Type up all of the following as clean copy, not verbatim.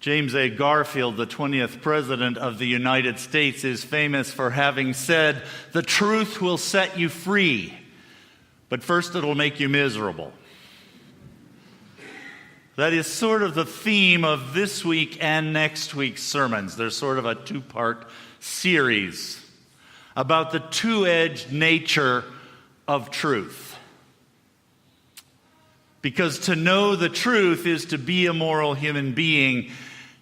James A. Garfield, the 20th President of the United States, is famous for having said, "The truth will set you free, but first it'll make you miserable." That is sort of the theme of this week and next week's sermons. There's sort of a two-part series about the two-edged nature of truth. Because to know the truth is to be a moral human being.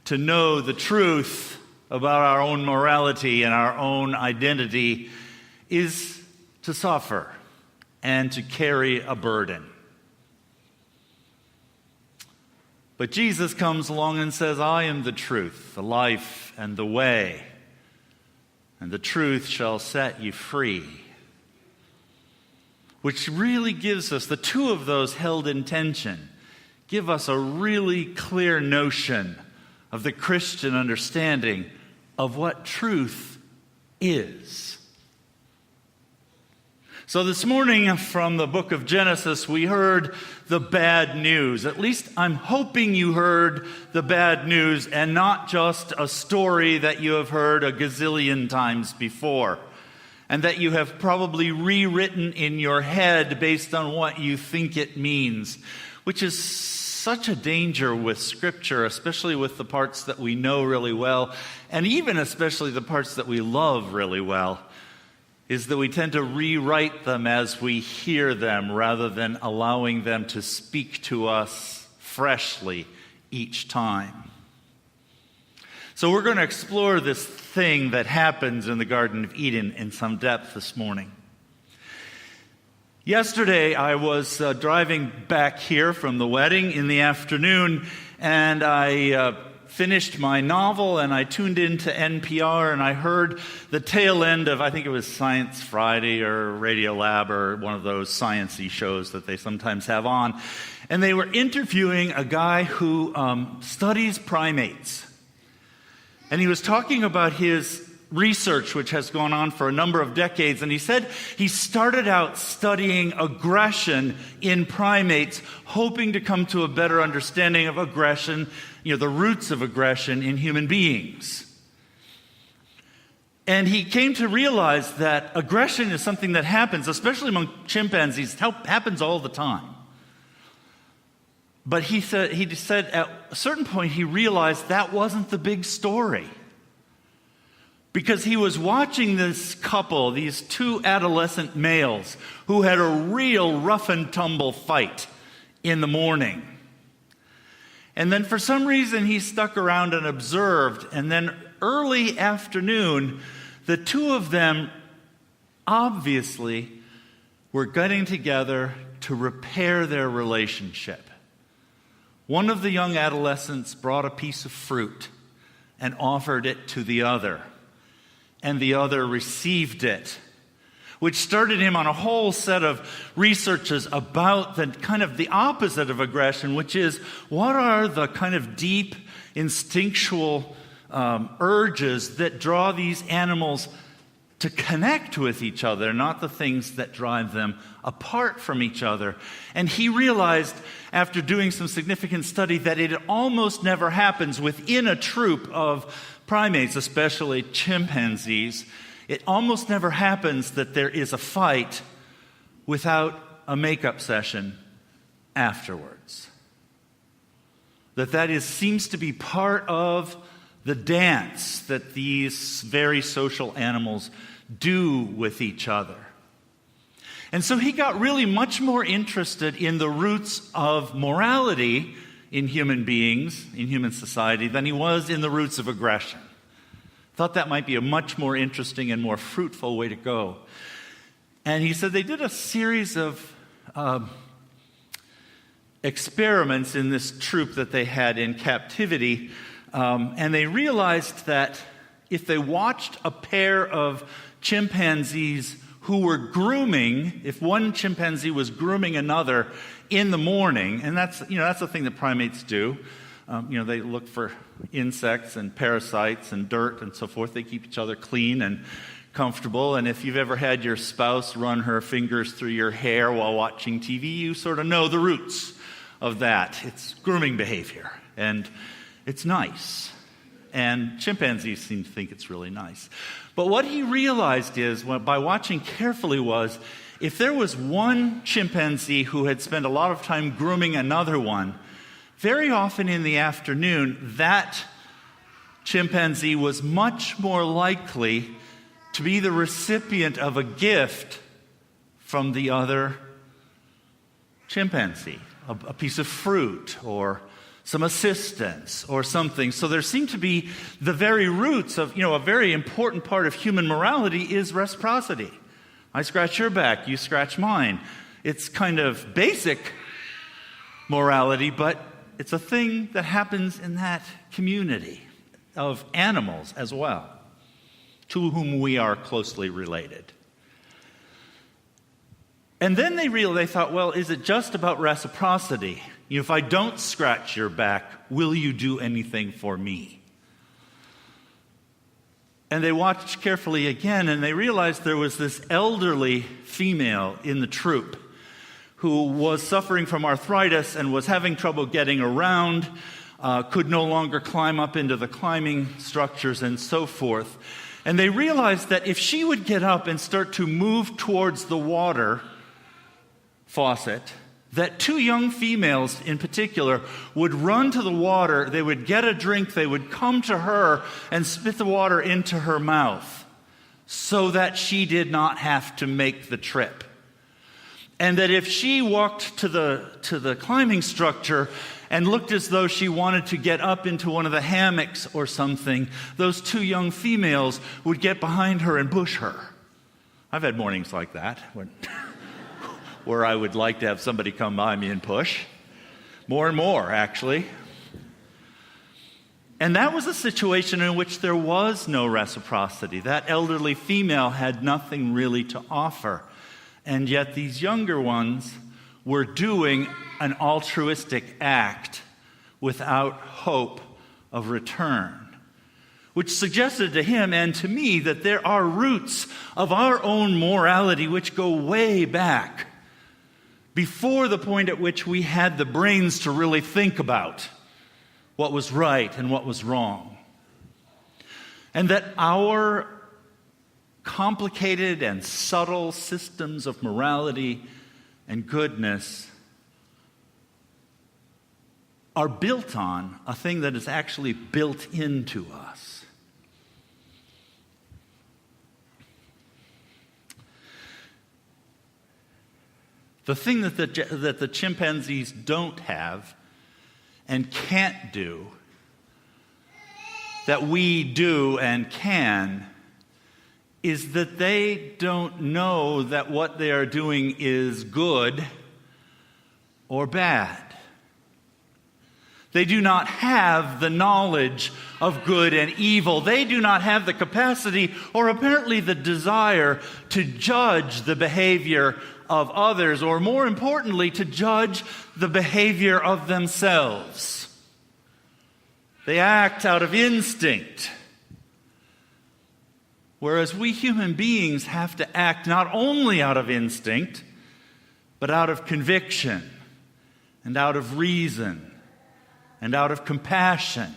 To know the truth about our own morality and our own identity is to suffer and to carry a burden. But Jesus comes along and says, "I am the truth, the life, and the way, and the truth shall set you free." Which really gives us, the two of those held in tension, give us a really clear notion of the Christian understanding of what truth is. So this morning from the book of Genesis, we heard the bad news. At least I'm hoping you heard the bad news and not just a story that you have heard a gazillion times before and that you have probably rewritten in your head based on what you think it means, which is such a danger with Scripture, especially with the parts that we know really well, and even especially the parts that we love really well, is that we tend to rewrite them as we hear them rather than allowing them to speak to us freshly each time. So we're going to explore this thing that happens in the Garden of Eden in some depth this morning. Yesterday, I was driving back here from the wedding in the afternoon, and I finished my novel, and I tuned into NPR, and I heard the tail end of, I think it was Science Friday or Radio Lab or one of those science-y shows that they sometimes have on. And they were interviewing a guy who studies primates. And he was talking about his research, which has gone on for a number of decades, and he said he started out studying aggression in primates, hoping to come to a better understanding of aggression, the roots of aggression in human beings. And he came to realize that aggression is something that happens, especially among chimpanzees, happens all the time. But he said at a certain point he realized that wasn't the big story. Because he was watching this couple, these two adolescent males, who had a real rough and tumble fight in the morning. And then for some reason he stuck around and observed, and then early afternoon, the two of them obviously were getting together to repair their relationship. One of the young adolescents brought a piece of fruit and offered it to the other. And the other received it, which started him on a whole set of researches about the kind of the opposite of aggression, which is what are the kind of deep instinctual urges that draw these animals to connect with each other, not the things that drive them apart from each other. And he realized after doing some significant study that it almost never happens within a troop of primates, especially chimpanzees. It almost never happens that there is a fight without a makeup session afterwards. That seems to be part of the dance that these very social animals do with each other. And so he got really much more interested in the roots of morality in human beings, in human society, than he was in the roots of aggression. Thought that might be a much more interesting and more fruitful way to go. And he said they did a series of experiments in this troop that they had in captivity, and they realized that if they watched a pair of chimpanzees who were grooming, if one chimpanzee was grooming another in the morning, and that's the thing that primates do. They look for insects and parasites and dirt and so forth. They keep each other clean and comfortable. And if you've ever had your spouse run her fingers through your hair while watching TV, you sort of know the roots of that. It's grooming behavior. And it's nice. And chimpanzees seem to think it's really nice. But what he realized is, by watching carefully, was if there was one chimpanzee who had spent a lot of time grooming another one, very often in the afternoon, that chimpanzee was much more likely to be the recipient of a gift from the other chimpanzee, a piece of fruit or some assistance or something. So there seemed to be the very roots of, a very important part of human morality is reciprocity. I scratch your back, you scratch mine. It's kind of basic morality, but it's a thing that happens in that community of animals as well, to whom we are closely related. And then they thought, well, is it just about reciprocity? If I don't scratch your back, will you do anything for me? And they watched carefully again, and they realized there was this elderly female in the troop who was suffering from arthritis and was having trouble getting around, could no longer climb up into the climbing structures and so forth. And they realized that if she would get up and start to move towards the water faucet, that two young females in particular would run to the water, they would get a drink, they would come to her and spit the water into her mouth so that she did not have to make the trip. And that if she walked to the climbing structure and looked as though she wanted to get up into one of the hammocks or something, those two young females would get behind her and push her. I've had mornings like that where I would like to have somebody come by me and push. More and more, actually. And that was a situation in which there was no reciprocity. That elderly female had nothing really to offer. And yet these younger ones were doing an altruistic act without hope of return, which suggested to him and to me that there are roots of our own morality which go way back, before the point at which we had the brains to really think about what was right and what was wrong. And that our complicated and subtle systems of morality and goodness are built on a thing that is actually built into us. The thing that the chimpanzees don't have and can't do, that we do and can, is that they don't know that what they are doing is good or bad. They do not have the knowledge of good and evil. They do not have the capacity or apparently the desire to judge the behavior of others, or more importantly, to judge the behavior of themselves. They act out of instinct. Whereas we human beings have to act not only out of instinct, but out of conviction, and out of reason, and out of compassion,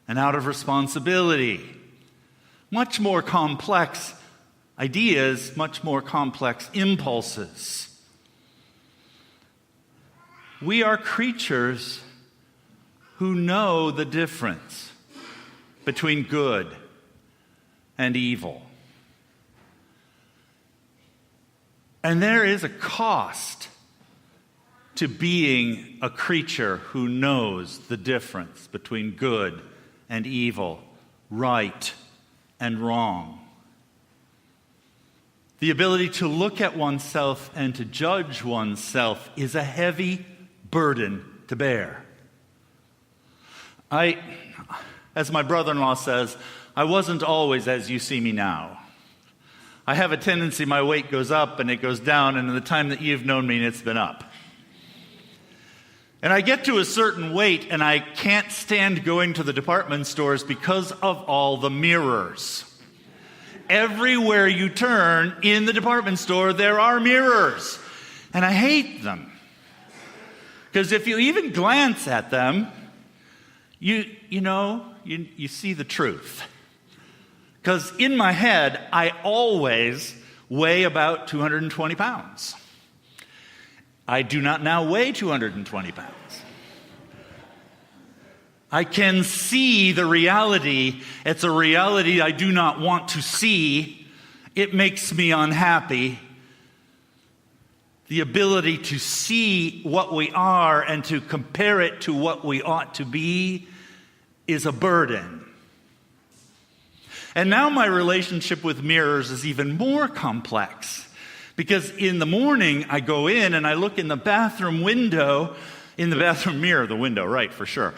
and out of responsibility. Much more complex ideas, much more complex impulses. We are creatures who know the difference between good and evil. And there is a cost to being a creature who knows the difference between good and evil, right and wrong. The ability to look at oneself and to judge oneself is a heavy burden to bear. As my brother-in-law says, I wasn't always as you see me now. I have a tendency, my weight goes up and it goes down, and in the time that you've known me, it's been up. And I get to a certain weight and I can't stand going to the department stores because of all the mirrors. Everywhere you turn in the department store, there are mirrors. And I hate them. Because if you even glance at them, you see the truth. Because in my head, I always weigh about 220 pounds. I do not now weigh 220 pounds. I can see the reality. It's a reality I do not want to see. It makes me unhappy. The ability to see what we are and to compare it to what we ought to be is a burden. And now my relationship with mirrors is even more complex. Because in the morning, I go in and I look in the bathroom window, in the bathroom mirror, the window, right, for sure.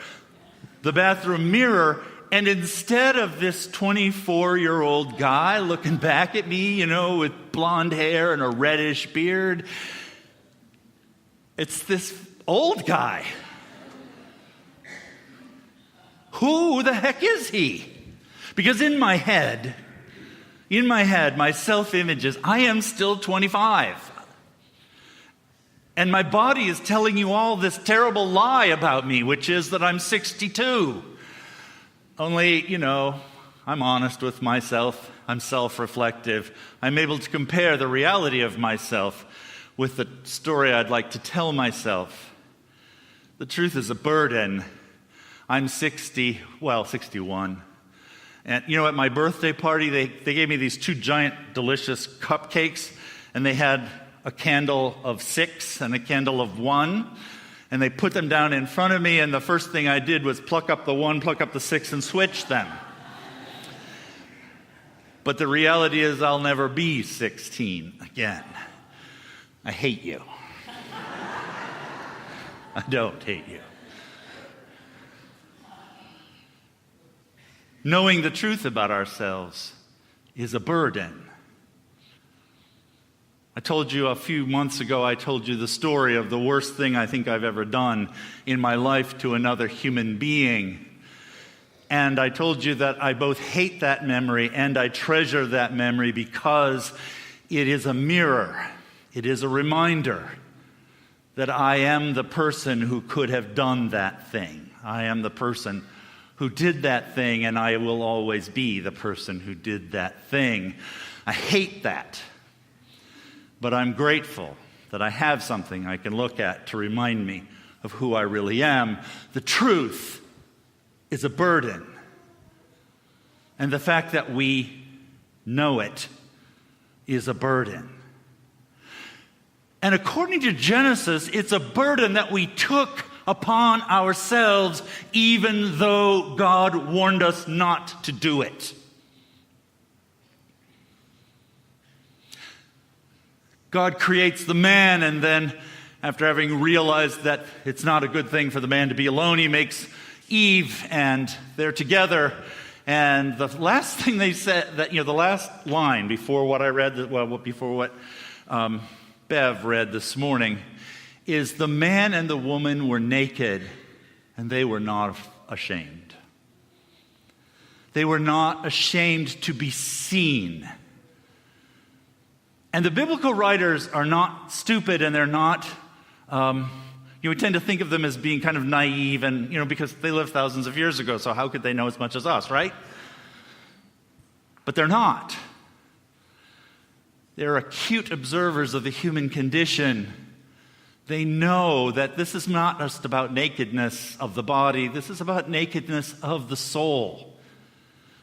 The bathroom mirror, and instead of this 24-year-old guy looking back at me, with blonde hair and a reddish beard, it's this old guy. Who the heck is he? Because in my head, my self-image is, I am still 25. And my body is telling you all this terrible lie about me, which is that I'm 62. Only, I'm honest with myself. I'm self-reflective. I'm able to compare the reality of myself with the story I'd like to tell myself. The truth is a burden. I'm 61. And at my birthday party, they gave me these 2 giant, delicious cupcakes, and they had a candle of 6 and a candle of 1, and they put them down in front of me, and the first thing I did was pluck up the 1, pluck up the 6, and switch them. But the reality is I'll never be 16 again. I hate you. I don't hate you. Knowing the truth about ourselves is a burden. I told you a few months ago, I told you the story of the worst thing I think I've ever done in my life to another human being. And I told you that I both hate that memory and I treasure that memory because it is a mirror. It is a reminder that I am the person who could have done that thing. I am the person who did that thing, and I will always be the person who did that thing. I hate that. But I'm grateful that I have something I can look at to remind me of who I really am. The truth is a burden. And the fact that we know it is a burden. And according to Genesis, it's a burden that we took upon ourselves, even though God warned us not to do it. God creates the man, and then after having realized that it's not a good thing for the man to be alone, he makes Eve, and they're together. And the last thing they said, that the last line before what I read, before what Bev read this morning, is the man and the woman were naked, and they were not ashamed. They were not ashamed to be seen. And the biblical writers are not stupid, and they're not, you would tend to think of them as being kind of naive, and, because they lived thousands of years ago, so how could they know as much as us, right? But they're not. They're acute observers of the human condition. They know that this is not just about nakedness of the body, this is about nakedness of the soul.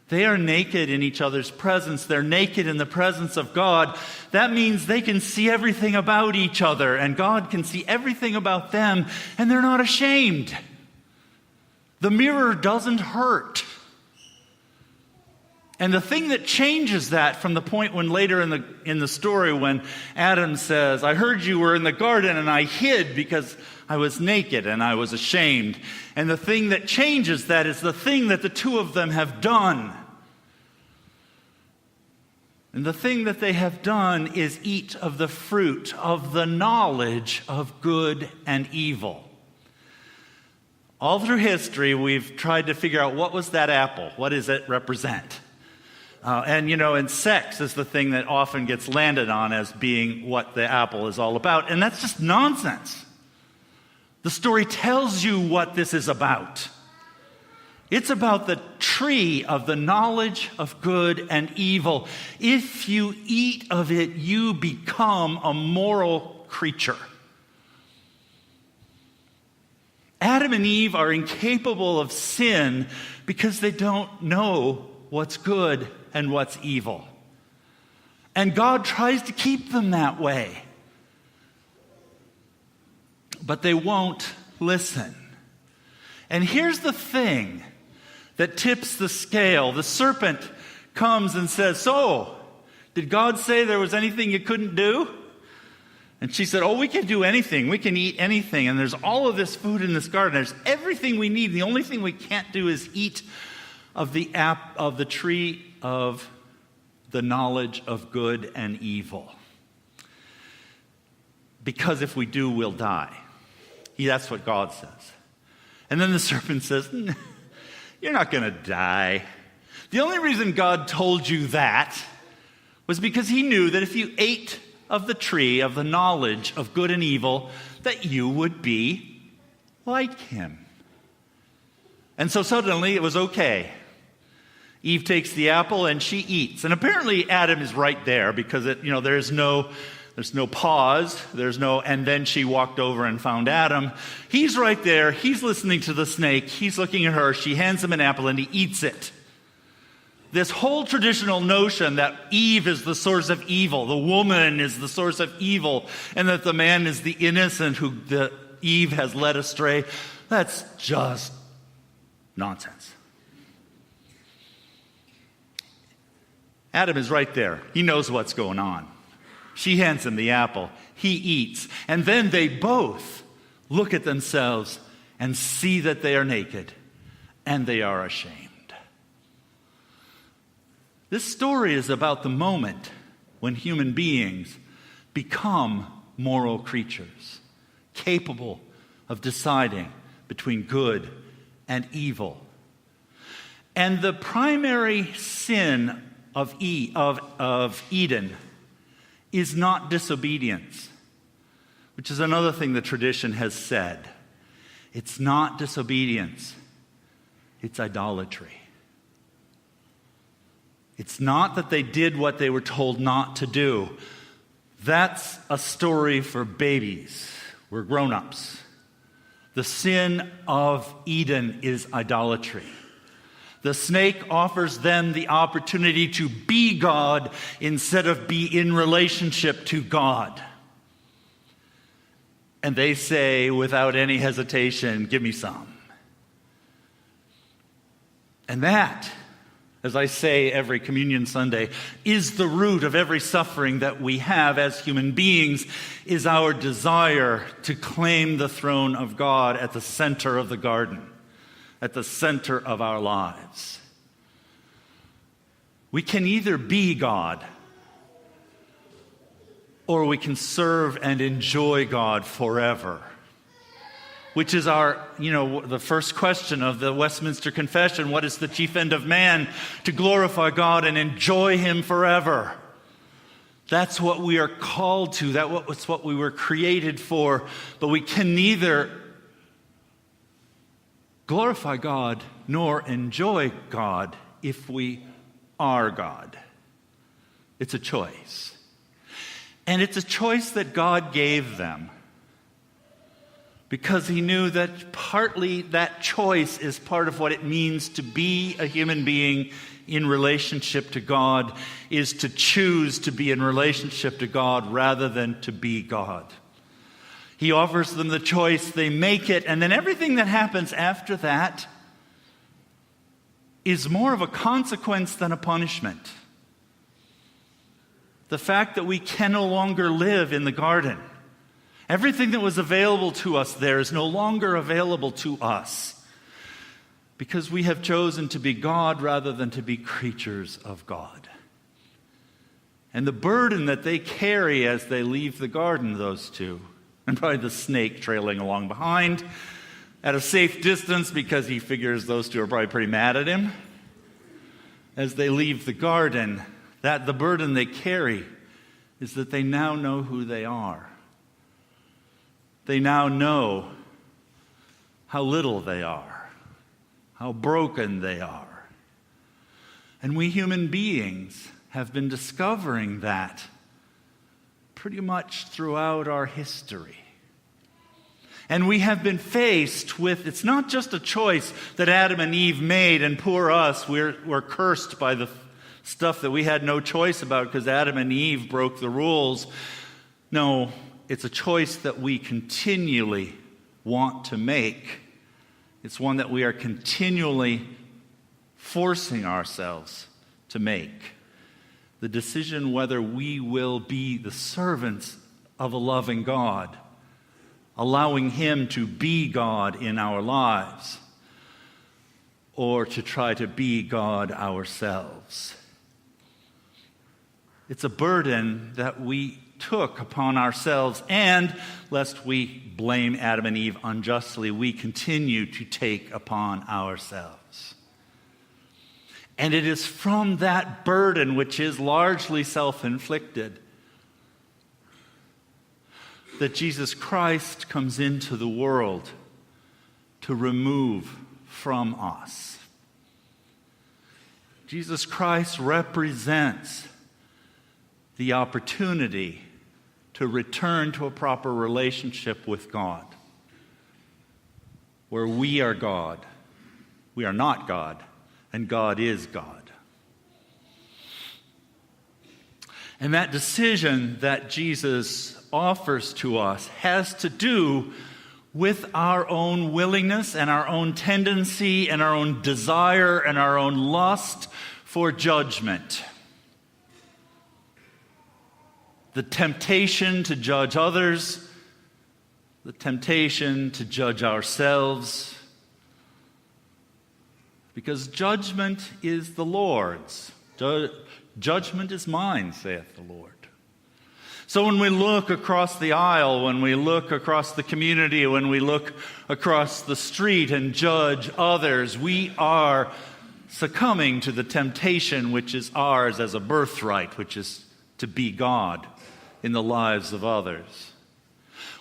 They are naked in each other's presence. They're naked in the presence of God. That means they can see everything about each other, and God can see everything about them, and they're not ashamed. The mirror doesn't hurt. And the thing that changes that from the point when later in the story when Adam says, I heard you were in the garden and I hid because I was naked and I was ashamed. And the thing that changes that is the thing that the two of them have done. And the thing that they have done is eat of the fruit of the knowledge of good and evil. All through history, we've tried to figure out what was that apple? What does it represent? And sex is the thing that often gets landed on as being what the apple is all about. And that's just nonsense. The story tells you what this is about. It's about the tree of the knowledge of good and evil. If you eat of it, you become a moral creature. Adam and Eve are incapable of sin because they don't know what's good and what's evil. And God tries to keep them that way. But they won't listen. And here's the thing that tips the scale. The serpent comes and says, "So, did God say there was anything you couldn't do?" And she said, "Oh, we can do anything. We can eat anything. And there's all of this food in this garden. There's everything we need. The only thing we can't do is eat of the tree of the knowledge of good and evil. Because if we do, we'll die." That's what God says. And then the serpent says, "You're not going to die. The only reason God told you that was because he knew that if you ate of the tree of the knowledge of good and evil, that you would be like him." And so suddenly it was okay. Eve takes the apple and she eats. And apparently Adam is right there because there's no pause. And then she walked over and found Adam. He's right there. He's listening to the snake. He's looking at her. She hands him an apple and he eats it. This whole traditional notion that Eve is the source of evil, the woman is the source of evil, and that the man is the innocent who Eve has led astray, that's just nonsense. Adam is right there. He knows what's going on. She hands him the apple. He eats. And then they both look at themselves and see that they are naked and they are ashamed. This story is about the moment when human beings become moral creatures, capable of deciding between good and evil. And the primary sin of Eden is not disobedience, which is another thing the tradition has said. It's not disobedience, it's idolatry. It's not that they did what they were told not to do. That's a story for babies. We're grown-ups. The sin of Eden is idolatry. The snake offers them the opportunity to be God instead of be in relationship to God. And they say without any hesitation, "Give me some." And that, as I say every Communion Sunday, is the root of every suffering that we have as human beings, is our desire to claim the throne of God at the center of the garden, at the center of our lives. We can either be God, or we can serve and enjoy God forever, which is the first question of the Westminster Confession. What is the chief end of man? To glorify God and enjoy him forever. That's what we are called to. That's what we were created for. But we can neither glorify God nor enjoy God if we are God. It's a choice. And it's a choice that God gave them, because he knew that partly that choice is part of what it means to be a human being in relationship to God, is to choose to be in relationship to God rather than to be God. He offers them the choice, they make it, and then everything that happens after that is more of a consequence than a punishment. The fact that we can no longer live in the garden. Everything that was available to us there is no longer available to us because we have chosen to be God rather than to be creatures of God. And the burden that they carry as they leave the garden, those two, and probably the snake trailing along behind at a safe distance because he figures those two are probably pretty mad at him. As they leave the garden, that the burden they carry is that they now know who they are. They now know how little they are, how broken they are. And we human beings have been discovering that pretty much throughout our history. And we have been faced with, it's not just a choice that Adam and Eve made, and poor us, we're cursed by the stuff that we had no choice about because Adam and Eve broke the rules. No, it's a choice that we continually want to make. It's one that we are continually forcing ourselves to make. The decision whether we will be the servants of a loving God, allowing Him to be God in our lives, or to try to be God ourselves. It's a burden that we took upon ourselves, and lest we blame Adam and Eve unjustly, we continue to take upon ourselves. And it is from that burden, which is largely self-inflicted, that Jesus Christ comes into the world to remove from us. Jesus Christ represents the opportunity to return to a proper relationship with God, where we are God, we are not God, and God is God. And that decision that Jesus offers to us has to do with our own willingness and our own tendency and our own desire and our own lust for judgment. The temptation to judge others, the temptation to judge ourselves, because judgment is the Lord's. Judgment is mine, saith the Lord. So when we look across the aisle, when we look across the community, when we look across the street and judge others, we are succumbing to the temptation which is ours as a birthright, which is to be God in the lives of others.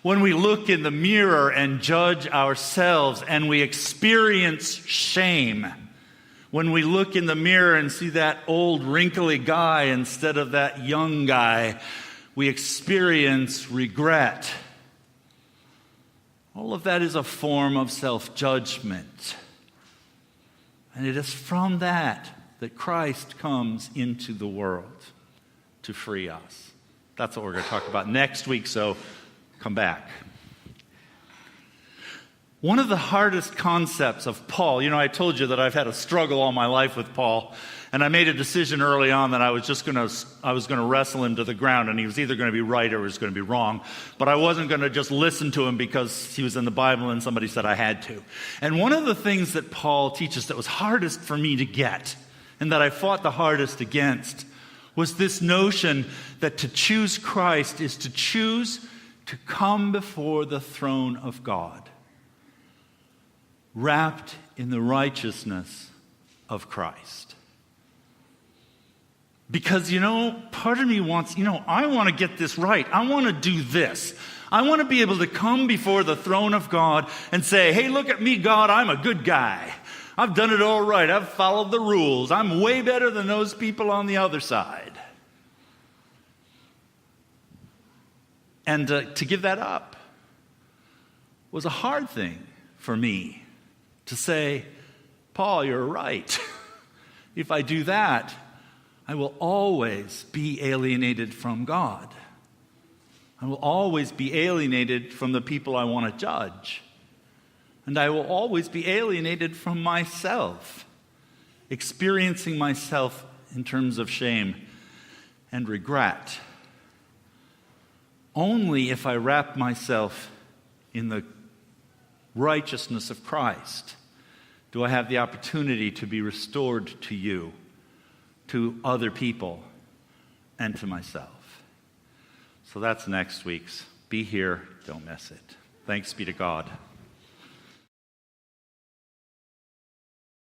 When we look in the mirror and judge ourselves and we experience shame, when we look in the mirror and see that old wrinkly guy instead of that young guy, we experience regret. All of that is a form of self-judgment. And it is from that Christ comes into the world to free us. That's what we're going to talk about next week, so come back. One of the hardest concepts of Paul, I told you that I've had a struggle all my life with Paul, and I made a decision early on that I was going to wrestle him to the ground, and he was either going to be right or he was going to be wrong, but I wasn't going to just listen to him because he was in the Bible and somebody said I had to. And one of the things that Paul teaches that was hardest for me to get, and that I fought the hardest against, was this notion that to choose Christ is to choose to come before the throne of God, wrapped in the righteousness of Christ. Because, part of me wants, I want to get this right. I want to do this. I want to be able to come before the throne of God and say, hey, look at me, God, I'm a good guy. I've done it all right. I've followed the rules. I'm way better than those people on the other side. And to give that up was a hard thing for me. To say, Paul, you're right. If I do that, I will always be alienated from God. I will always be alienated from the people I want to judge. And I will always be alienated from myself, experiencing myself in terms of shame and regret. Only if I wrap myself in the righteousness of Christ do I have the opportunity to be restored to you, to other people, and to myself. So that's next week's. Be here, don't miss it. Thanks be to God.